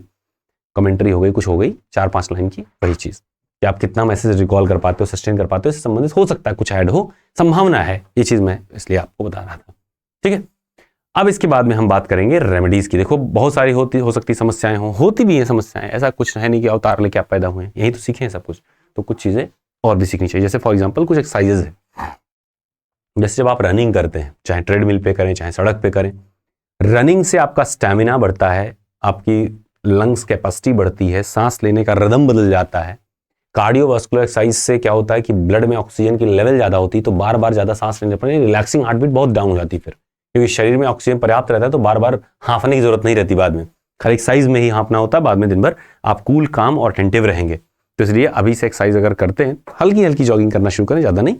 Speaker 1: कमेंट्री हो गई, कुछ हो गई 4-5 लाइन की, वही चीज कि आप कितना मैसेज रिकॉल कर पाते हो, सस्टेन कर पाते हो, इससे संबंधित हो सकता है कुछ ऐड हो, संभावना है। ये चीज मैं इसलिए आपको बता रहा था, ठीक है। अब इसके बाद में हम बात करेंगे रेमेडीज की। देखो बहुत सारी हो सकती समस्याएं होती भी हैं समस्याएं, ऐसा कुछ है नहीं कि अवतार लेके आप पैदा हुए हैं, यही तो सीखे हैं सब कुछ। तो कुछ चीजें और भी सीखनी चाहिए। जैसे फॉर एग्जांपल कुछ एक्सरसाइजेज है, जैसे जब आप रनिंग करते हैं, चाहे ट्रेडमिल पे करें चाहे सड़क पे करें, रनिंग से आपका स्टैमिना बढ़ता है, आपकी लंग्स कैपेसिटी बढ़ती है, सांस लेने का रिदम बदल जाता है। कार्डियोवास्कुलर एक्सरसाइज से क्या होता है कि ब्लड में ऑक्सीजन की लेवल ज्यादा होती है, तो बार बार ज्यादा सांस लेने पर रिलैक्सिंग हार्ट बीट बहुत डाउन हो जाती है फिर, क्योंकि शरीर में ऑक्सीजन पर्याप्त रहता है, तो बार बार हाँफने की जरूरत नहीं रहती बाद में, खाली एक्सरसाइज में ही हाँफना होता है। बाद में दिन भर आप कूल, काम और अटेंटिव रहेंगे। तो इसलिए अभी से एक्सरसाइज अगर करते हैं, हल्की हल्की जॉगिंग करना शुरू करें, ज्यादा नहीं,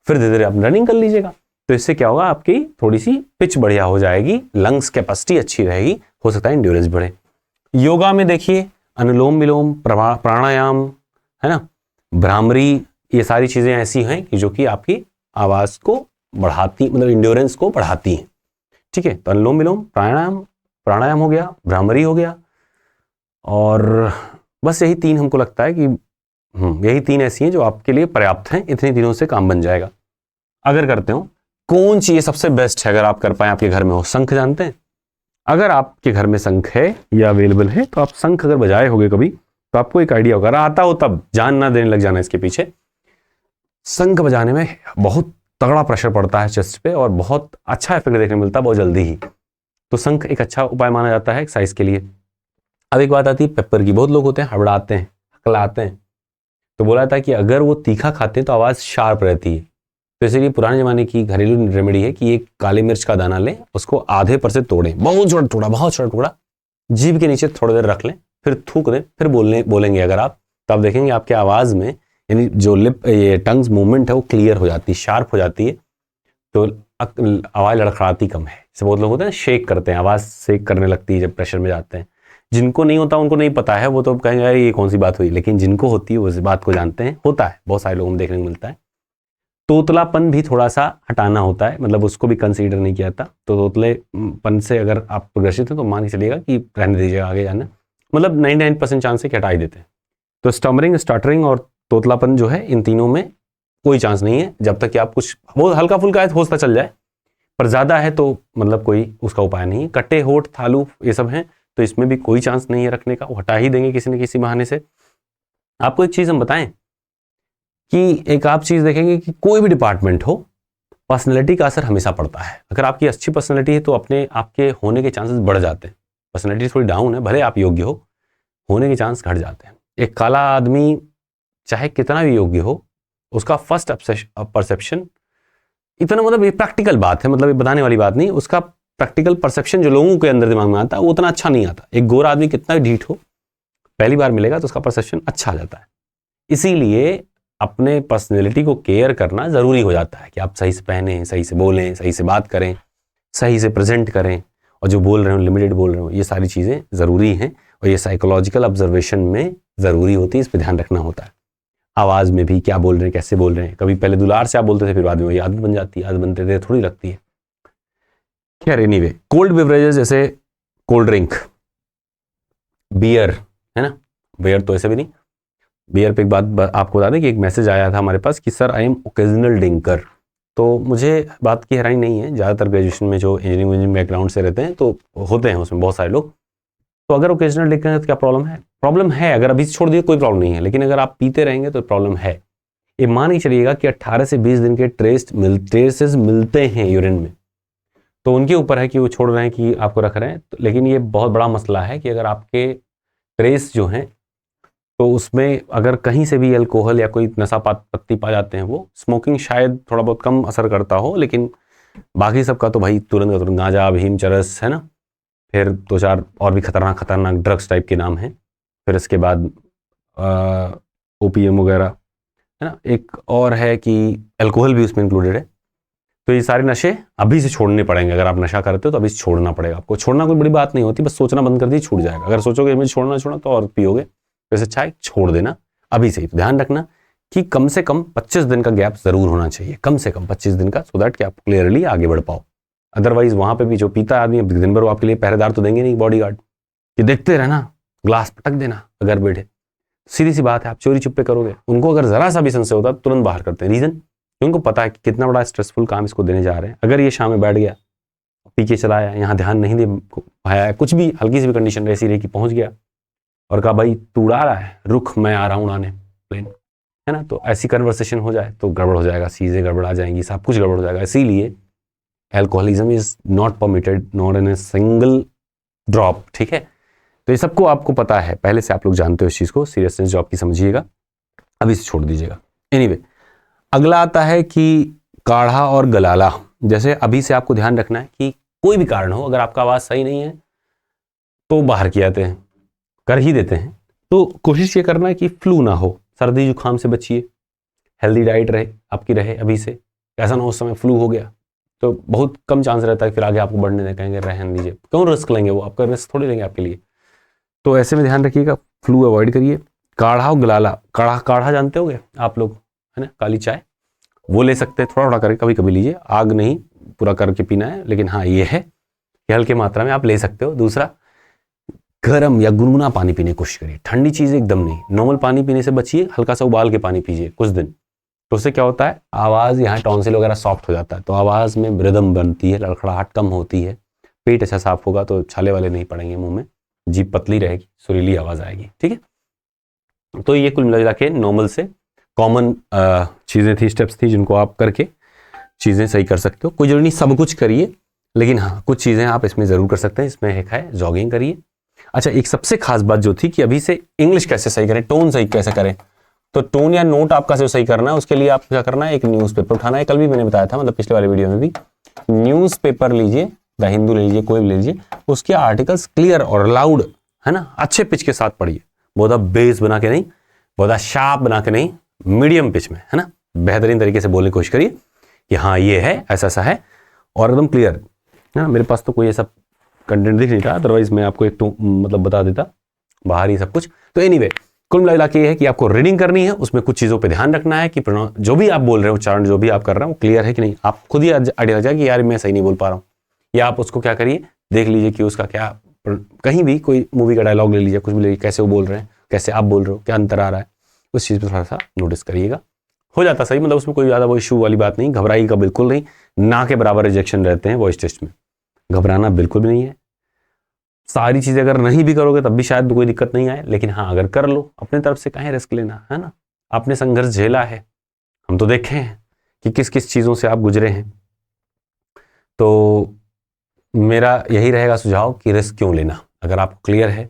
Speaker 1: फिर धीरे धीरे आप रनिंग कर लीजिएगा। तो इससे क्या होगा, आपकी थोड़ी सी पिच बढ़िया हो जाएगी, लंग्स कैपेसिटी अच्छी रहेगी, हो सकता है इंड्योरेंस बढ़े। योगा में देखिए अनुलोम विलोम, प्राणायाम, है ना, भ्रामरी, ये सारी चीजें ऐसी हैं कि जो कि आपकी आवाज को बढ़ाती, मतलब इंड्योरेंस को बढ़ाती हैं, ठीक है। तो अनुलोम विलोम, प्राणायाम हो गया, भ्रामरी हो गया, और बस यही 3 हमको लगता है कि यही 3 ऐसी हैं जो आपके लिए पर्याप्त हैं। इतनी दिनों से काम बन जाएगा अगर करते हो। कौन चीज सबसे बेस्ट है अगर आप कर पाए, आपके घर में हो? शंख जानते हैं? अगर आपके घर में शंख है या अवेलेबल है, तो आप शंख अगर बजाए होगे कभी, तो आपको एक आइडिया होगा, आता हो तब जान ना देने लग जाना इसके पीछे। शंख बजाने में बहुत तगड़ा प्रेशर पड़ता है चेस्ट पे, और बहुत अच्छा इफेक्ट देखने मिलता है बहुत जल्दी ही। तो शंख एक अच्छा उपाय माना जाता है एक्सरसाइज के लिए। अब एक बात आती है पेपर की। बहुत लोग होते हैं हड़बड़ाते हैं, हकलाते हैं, तो बोला जाता है कि अगर वो तीखा खाते हैं तो आवाज शार्प रहती है। तो इसलिए पुराने जमाने की घरेलू रेमेडी है कि एक काली मिर्च का दाना लें, उसको आधे पर से तोड़ें, बहुत छोटा टुकड़ा, जीभ के नीचे थोड़ी देर रख लें, फिर थूक दें, फिर बोलेंगे अगर आप, तो आप देखेंगे आपके आवाज में, यानी जो ये टंग्स मूवमेंट है वो क्लियर हो जाती है, शार्प हो जाती है, तो आवाज लड़खड़ाती कम है। जैसे बहुत लोग होते हैं शेक करते हैं, आवाज शेक करने लगती है जब प्रेशर में जाते हैं। जिनको नहीं होता उनको नहीं पता है, वो तो कहेंगे यार ये कौन सी बात हुई, लेकिन जिनको होती है वो इस बात को जानते हैं। होता है, बहुत सारे लोगों में देखने को मिलता है। तोतलापन भी थोड़ा सा हटाना होता है, मतलब उसको भी कंसीडर नहीं किया था। तो तोतलेपन से अगर आप ग्रसित हैं तो मान के चलिएगा कि रहने दीजिएगा, आगे जाना, मतलब 99% चांस है कि हटा ही देते हैं। तो स्टमरिंग, स्टार्टरिंग और तोतलापन जो है, इन तीनों में कोई चांस नहीं है, जब तक कि आप कुछ बहुत हल्का फुल्का है होता चल जाए, पर ज्यादा है तो मतलब कोई उसका उपाय नहीं है। कट्टे, होठ, थालू ये सब हैं, तो इसमें भी कोई चांस नहीं है रखने का, वो हटा ही देंगे किसी न किसी बहाने से। आपको एक चीज हम बताएं कि एक आप चीज देखेंगे कि कोई भी डिपार्टमेंट हो, पर्सनैलिटी का असर हमेशा पड़ता है। अगर आपकी अच्छी पर्सनैलिटी है तो अपने आपके होने के चांसेस बढ़ जाते हैं। पर्सनैलिटी थोड़ी डाउन है, भले आप योग्य हो, होने के चांस घट जाते हैं। एक काला आदमी चाहे कितना भी योग्य हो, उसका फर्स्ट परसेप्शन इतना, मतलब ये प्रैक्टिकल बात है, मतलब ये बताने वाली बात नहीं, उसका प्रैक्टिकल परसेप्शन जो लोगों के अंदर दिमाग में आता है वो उतना अच्छा नहीं आता। एक गोरा आदमी कितना भी ढीठ हो, पहली बार मिलेगा तो उसका परसेप्शन अच्छा आ जाता है। इसीलिए अपने पर्सनैलिटी को केयर करना जरूरी हो जाता है कि आप सही से पहने, सही से बोलें, सही से बात करें, सही से प्रेजेंट करें, और जो बोल रहे हो लिमिटेड बोल रहे हो, ये सारी चीजें जरूरी हैं, और ये साइकोलॉजिकल ऑब्जर्वेशन में जरूरी होती है, इस पर ध्यान रखना होता है। आवाज में भी क्या बोल रहे हैं, कैसे बोल रहे हैं, कभी पहले दुलार से आप बोलते थे, फिर बाद में वही आदत बन जाती है, आदत बनते थे थोड़ी लगती है। खैर एनीवे, कोल्ड बेवरेजेस जैसे कोल्ड ड्रिंक, बियर, है ना, बियर तो ऐसे भी नहीं, बियर पे एक बात आपको बता दें कि एक मैसेज आया था हमारे पास कि sir I am occasional drinker. तो मुझे बात की हैरानी नहीं है, ज़्यादातर ग्रेजुएशन में जो इंजीनियरिंग बैकग्राउंड से रहते हैं तो होते हैं उसमें बहुत सारे लोग। तो अगर ओकेजनल ड्रिंकर है तो क्या प्रॉब्लम है? प्रॉब्लम है, अगर अभी छोड़ दिए कोई प्रॉब्लम नहीं है, लेकिन अगर आप पीते रहेंगे तो प्रॉब्लम है। ये मान के चलिएगा कि 18 से 20 दिन के ट्रेसेस मिलते हैं यूरिन में, तो उनके ऊपर है कि वो छोड़ रहे हैं कि आपको रख रहे हैं। तो लेकिन ये बहुत बड़ा मसला है कि अगर आपके ट्रेस जो हैं तो उसमें अगर कहीं से भी अल्कोहल या कोई नशा पत्ती पा जाते हैं, वो स्मोकिंग शायद थोड़ा बहुत कम असर करता हो, लेकिन बाकी सबका तो भाई तुरंत तुरंत गांजा, अफीम, चरस, है ना, फिर 2-4 और भी खतरनाक ड्रग्स टाइप के नाम हैं, फिर इसके बाद ओपीएम वगैरह, है ना, एक और है कि अल्कोहल भी उसमें इंक्लूडेड है। तो ये सारे नशे अभी से छोड़ने पड़ेंगे। अगर आप नशा करते हो तो अभी से छोड़ना पड़ेगा आपको। छोड़ना कोई बड़ी बात नहीं होती, बस सोचना बंद कर दिए छूट जाएगा। अगर सोचोगे मुझे छोड़ना तो और पियोगे, वैसे अच्छा है छोड़ देना अभी से ही। तो ध्यान रखना कि कम से कम 25 दिन का गैप जरूर होना चाहिए, कम से कम 25 दिन का, सो दैट कि आप क्लियरली आगे बढ़ पाओ। अदरवाइज वहां पे भी जो पीता आदमी दिन भर, वो आपके लिए पहरेदार तो देंगे नहीं, बॉडीगार्ड, कि देखते रहना, ग्लास पटक देना अगर बैठे। सीधी सी बात है, आप चोरी चुप्पे करोगे, उनको अगर जरा सा भी संशय होता तुरंत बाहर करते हैं। रीजन, उनको पता है कि कितना बड़ा स्ट्रेसफुल काम इसको देने जा रहे हैं। अगर ये शाम में बैठ गया, पी के चला आया, यहाँ ध्यान नहीं दे पाया, कुछ भी हल्की सी भी कंडीशन ऐसी रही कि पहुंच गया और कहा भाई तू उड़ा रहा है, रुक मैं आ रहा हूँ उड़ाने प्लेन, है ना, तो ऐसी कन्वर्सेशन हो जाए तो गड़बड़ हो जाएगा, चीज़ें गड़बड़ा जाएंगी, सब कुछ गड़बड़ हो जाएगा। इसीलिए alcoholism is not permitted, not in a single drop, ठीक है। तो ये सबको आपको पता है, पहले से आप लोग जानते हो इस चीज़ को, सीरियसनेस जो आपकी समझिएगा, अभी से छोड़ दीजिएगा। एनीवे, अगला आता है कि काढ़ा और गलाला। जैसे अभी से आपको ध्यान रखना है कि कोई भी कारण हो, अगर आपका आवाज़ सही नहीं है तो बाहर किए जाते हैं, कर ही देते हैं। तो कोशिश ये करना है कि फ्लू ना हो, सर्दी जुकाम से बचिए, हेल्दी डाइट रहे आपकी रहे अभी से। ऐसा ना हो उस समय फ्लू हो गया तो बहुत कम चांस रहता है फिर आगे आपको बढ़ने दें, कहेंगे रहने दीजिए, क्यों रिस्क लेंगे, वो आपका रिस्क थोड़ी लेंगे आपके लिए। तो ऐसे में ध्यान रखिएगा, फ्लू अवॉइड करिए। काढ़ा और गलाला, काढ़ा जानते होंगे आप लोग, है ना, काली चाय, वो ले सकते हैं, थोड़ा थोड़ा करके कभी कभी लीजिए, आग नहीं पूरा करके पीना है, लेकिन हाँ ये है कि हल्के मात्रा में आप ले सकते हो। दूसरा, गर्म या गुनगुना पानी पीने की कोशिश करिए, ठंडी चीज़ एकदम नहीं। नॉर्मल पानी पीने से बचिए, हल्का सा उबाल के पानी पीजिए कुछ दिन, तो उससे क्या होता है, आवाज़ यहाँ टॉन्सिल वगैरह सॉफ्ट हो जाता है, तो आवाज़ में रिदम बनती है, लड़खड़ाहट कम होती है, पेट अच्छा साफ होगा तो छाले वाले नहीं पड़ेंगे मुंह में, जीभ पतली रहेगी, सुरीली आवाज़ आएगी, ठीक है। तो ये कुल मिला के नॉर्मल से कॉमन चीज़ें थी, स्टेप्स थी, जिनको आप करके चीज़ें सही कर सकते हो। कोई जरूरी नहीं सब कुछ करिए, लेकिन हाँ कुछ चीज़ें आप इसमें ज़रूर कर सकते हैं। इसमें एक है जॉगिंग करिए। अच्छा, एक सबसे खास बात जो थी कि अभी से इंग्लिश कैसे सही करें, टोन सही कैसे करें, तो टोन या नोट आपका जो सही करना है उसके लिए आप क्या करना है, एक न्यूज़पेपर उठाना है। कल भी मैंने बताया था, मतलब पिछले वाले वीडियो में भी, न्यूज़पेपर लीजिए, द हिंदू ले लीजिए, कोई भी ले लीजिए, उसके आर्टिकल्स क्लियर और लाउड, है ना, अच्छे पिच के साथ पढ़िए, बहुत बेस बना के नहीं, बहुत शार्प बना के नहीं, मीडियम पिच में, है ना, बेहतरीन तरीके से बोलने की कोशिश करिए कि हाँ ये है, ऐसा ऐसा है, और एकदम क्लियर, है ना। मेरे पास तो कोई ऐसा कंटेंट दिख नहीं था, अदरवाइज मैं आपको एक मतलब बता देता बाहर ही सब कुछ। तो एनीवे, कुल मिला के ये है कि आपको रीडिंग करनी है, उसमें कुछ चीज़ों पे ध्यान रखना है कि जो भी आप बोल रहे हो, उच्चारण जो भी आप कर रहे हो क्लियर है कि नहीं। आप खुद ही आइडिया लग जाए कि यार मैं सही नहीं बोल पा रहा हूँ, या आप उसको क्या करिए, देख लीजिए कि उसका क्या, कहीं भी कोई मूवी का डायलॉग ले लीजिए, कुछ भी ले लीजिए, कैसे वो बोल रहे हैं, कैसे आप बोल रहे हो, क्या अंतर आ रहा है, उस चीज़ पर थोड़ा सा नोटिस करिएगा, हो जाता सही। मतलब उसमें कोई ज़्यादा वो इशू वाली बात नहीं, घबराई का बिल्कुल नहीं, ना के बराबर रिजेक्शन रहते हैं वॉइस टेस्ट में, घबराना बिल्कुल भी नहीं है। सारी चीज़ें अगर नहीं भी करोगे तब भी शायद कोई दिक्कत नहीं आए, लेकिन हाँ अगर कर लो, अपने तरफ से काहे रिस्क लेना, है ना। आपने संघर्ष झेला है, हम तो देखे हैं कि किस किस चीज़ों से आप गुजरे हैं। तो मेरा यही रहेगा सुझाव कि रिस्क क्यों लेना, अगर आपको क्लियर है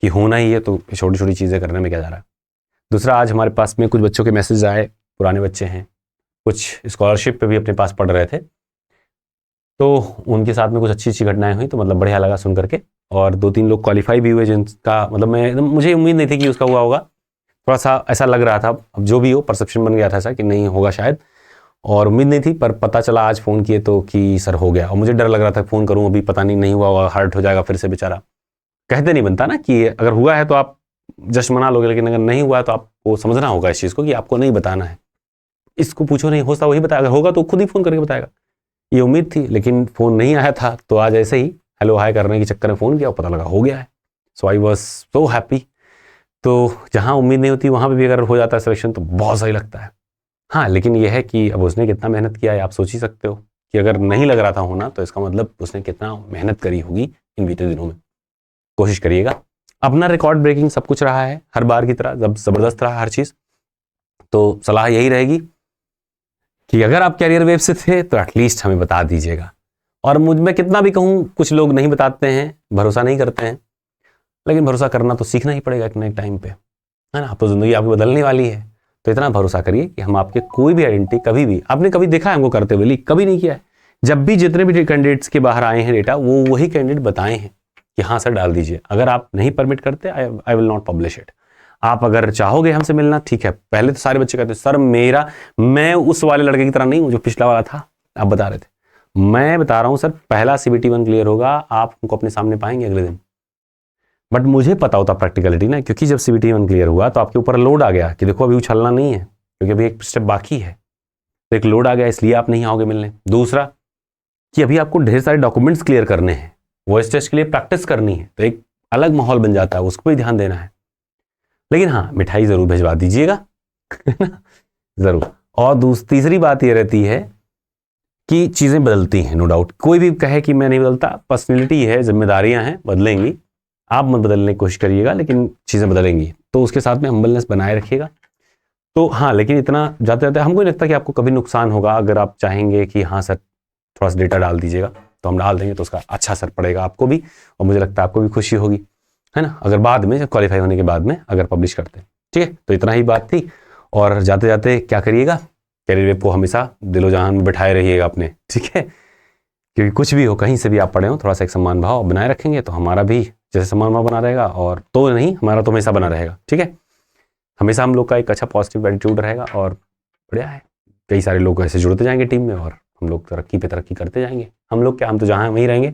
Speaker 1: कि होना ही है तो छोटी छोटी चीज़ें करने में क्या जा रहा है। दूसरा, आज हमारे पास में कुछ बच्चों के मैसेज आए, पुराने बच्चे हैं, कुछ स्कॉलरशिप पे भी अपने पास पढ़ रहे थे, तो उनके साथ में कुछ अच्छी अच्छी घटनाएं हुई, तो मतलब बढ़िया लगा सुन करके। और 2-3 लोग क्वालिफाई भी हुए, जिनका मतलब मुझे उम्मीद नहीं थी कि उसका हुआ होगा, थोड़ा सा ऐसा लग रहा था, अब जो भी हो परसेप्शन बन गया था ऐसा कि नहीं होगा शायद, और उम्मीद नहीं थी, पर पता चला आज फ़ोन किए तो कि सर हो गया। और मुझे डर लग रहा था फ़ोन करूँ अभी, पता नहीं हुआ होगा, हार्ट हो जाएगा फिर से बेचारा। कहते नहीं बनता ना कि अगर हुआ है तो आप जश्न मना लोगे, लेकिन अगर नहीं हुआ है तो आपको समझना होगा इस चीज़ को कि आपको नहीं बताना है। इसको पूछो नहीं, होता वही बताया, अगर होगा तो खुद ही फ़ोन करके बताएगा ये उम्मीद थी, लेकिन फ़ोन नहीं आया था, तो आज ऐसे ही हेलो हाय करने के चक्कर में फ़ोन किया और पता लगा हो गया है। सो आई वॉज सो हैप्पी। तो जहाँ उम्मीद नहीं होती वहाँ पे भी अगर हो जाता है सिलेक्शन तो बहुत सही लगता है। हाँ, लेकिन यह है कि अब उसने कितना मेहनत किया है आप सोच ही सकते हो कि अगर नहीं लग रहा था होना तो इसका मतलब उसने कितना मेहनत करी होगी इन बीते दिनों में। कोशिश करिएगा। अपना रिकॉर्ड ब्रेकिंग सब कुछ रहा है, हर बार की तरह जब ज़बरदस्त रहा हर चीज़। तो सलाह यही रहेगी कि अगर आप कैरियर वेव से थे तो एटलीस्ट हमें बता दीजिएगा। और मुझ में कितना भी कहूँ, कुछ लोग नहीं बताते हैं, भरोसा नहीं करते हैं, लेकिन भरोसा करना तो सीखना ही पड़ेगा एक ना एक टाइम पे, है ना। तो ज़िंदगी आपकी बदलने वाली है, तो इतना भरोसा करिए कि हम आपके कोई भी आइडेंटिटी कभी भी, आपने कभी देखा है हमको करते हुए? कभी नहीं किया है। जब भी जितने भी कैंडिडेट्स के बाहर आए हैं डेटा, वो वही कैंडिडेट बताए हैं कि हाँ सर डाल दीजिए। अगर आप नहीं परमिट करते, I will not publish it. आप अगर चाहोगे हमसे मिलना, ठीक है। पहले तो सारे बच्चे कहते हैं सर मैं उस वाले लड़के की तरह नहीं हूं जो पिछला वाला था, आप बता रहे थे। मैं बता रहा हूं सर, पहला CBT 1 क्लियर होगा, आप उनको अपने सामने पाएंगे अगले दिन। बट मुझे पता होता प्रैक्टिकलिटी ना, क्योंकि जब CBT 1 क्लियर हुआ तो आपके ऊपर लोड आ गया कि देखो अभी उछलना नहीं है, क्योंकि अभी एक स्टेप बाकी है। तो एक लोड आ गया, इसलिए आप नहीं आओगे मिलने। दूसरा कि अभी आपको ढेर सारे डॉक्यूमेंट्स क्लियर करने हैं, वॉइस टेस्ट के लिए प्रैक्टिस करनी है, तो एक अलग माहौल बन जाता है, उसको भी ध्यान देना है। लेकिन हाँ, मिठाई जरूर भिजवा दीजिएगा जरूर। और तीसरी बात ये रहती है कि चीज़ें बदलती हैं, नो डाउट। कोई भी कहे कि मैं नहीं बदलता, पर्सनैलिटी है, जिम्मेदारियां हैं, बदलेंगी। आप मत बदलने की कोशिश करिएगा, लेकिन चीज़ें बदलेंगी, तो उसके साथ में हम्बलनेस बनाए रखिएगा। तो हाँ, लेकिन इतना जाते जाते हमको नहीं लगता कि आपको कभी नुकसान होगा। अगर आप चाहेंगे कि हाँ सर थोड़ा सा डेटा डाल दीजिएगा, तो हम डाल देंगे, तो उसका अच्छा असर पड़ेगा आपको भी, और मुझे लगता है आपको भी खुशी होगी, है ना, अगर बाद में क्वालिफाई होने के बाद में अगर पब्लिश करते हैं। ठीक है, तो इतना ही बात थी। और जाते जाते क्या करिएगा, कैरियर वेव को हमेशा दिलो जहान में बैठाए रहिएगा अपने, ठीक है। क्योंकि कुछ भी हो, कहीं से भी आप पढ़े हो, थोड़ा सा एक सम्मान भाव बनाए रखेंगे तो हमारा भी जैसे सम्मान भाव बना रहेगा, और तो नहीं, हमारा तो हमेशा बना रहेगा। ठीक है, हमेशा हम लोग का एक अच्छा पॉजिटिव एटीट्यूड रहेगा, और बढ़िया है। कई सारे लोग ऐसे जुड़ते जाएंगे टीम में, और हम लोग तरक्की पे तरक्की करते जाएंगे। हम लोग क्या, हम तो जहाँ वहीं रहेंगे,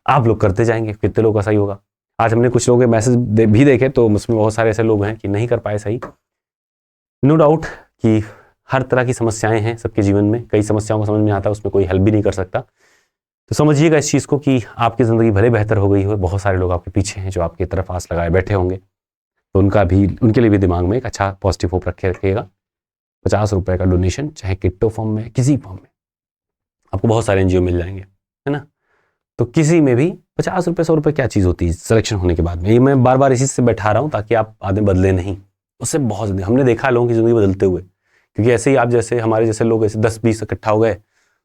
Speaker 1: आप लोग करते जाएंगे। कितने लोग का सही होगा। आज हमने कुछ लोगों के मैसेज भी देखे, तो उसमें बहुत सारे ऐसे लोग हैं कि नहीं कर पाए सही। नो डाउट कि हर तरह की समस्याएं हैं सबके जीवन में, कई समस्याओं को समझ में आता है, उसमें कोई हेल्प भी नहीं कर सकता। तो समझिएगा इस चीज़ को कि आपकी ज़िंदगी भले बेहतर हो गई हो, बहुत सारे लोग आपके पीछे हैं जो आपकी तरफ आस लगाए बैठे होंगे, तो उनके लिए भी दिमाग में एक अच्छा पॉजिटिव होप रखे रखिएगा। 50 रुपये का डोनेशन, चाहे किट्टो फॉर्म में, किसी फॉर्म में, आपको बहुत सारे NGO मिल जाएंगे, है ना। तो किसी में भी 50 रुपये 100 रुपये क्या चीज़ होती है सिलेक्शन होने के बाद में। ये मैं बार बार इसी से बैठा रहा हूँ ताकि आप आदमी बदले नहीं, उससे बहुत ज़िंदगी हमने देखा लोगों की ज़िंदगी बदलते हुए। क्योंकि ऐसे ही आप जैसे हमारे जैसे लोग ऐसे 10-20 इकट्ठा हो गए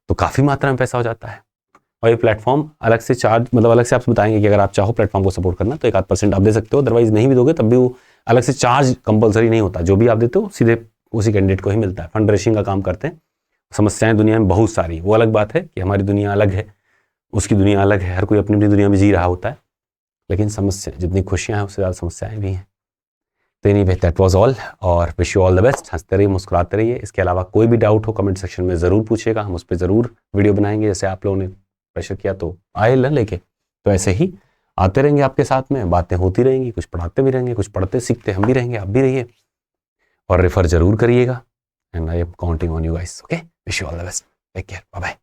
Speaker 1: तो काफ़ी मात्रा में पैसा हो जाता है। और ये प्लेटफॉर्म अलग से चार्ज, मतलब अलग से आपसे बताएंगे कि अगर आप चाहो प्लेटफॉर्म को सपोर्ट करना तो 1-8% आप दे सकते हो, अदरवाइज नहीं भी दोगे तब भी वो अलग से चार्ज कंपलसरी नहीं होता। जो भी आप देते हो सीधे उसी कैंडिडेट को ही मिलता है। फंड रेजिंग का काम करते हैं। समस्याएं दुनिया में बहुत सारी, वो अलग बात है कि हमारी दुनिया अलग है, उसकी दुनिया अलग है, हर कोई अपनी अपनी दुनिया में जी रहा होता है। लेकिन समस्या जितनी खुशियाँ हैं उससे ज़्यादा समस्याएं भी हैं। तो नहीं भाई, दैट वाज ऑल, और wish you all the best. हंसते रहिए, मुस्कुराते रहिए। इसके अलावा कोई भी डाउट हो कमेंट सेक्शन में ज़रूर पूछिएगा, हम उस पर ज़रूर वीडियो बनाएंगे। जैसे आप लोगों ने प्रेशर किया तो आए न लेके, तो ऐसे ही आते रहेंगे आपके साथ में, बातें होती रहेंगी, कुछ पढ़ाते भी रहेंगे, कुछ पढ़ते सीखते हम भी रहेंगे, आप भी रहिए, और रेफर जरूर करिएगा। And I am counting on you guys. Okay, wish you all the best, take care, bye bye.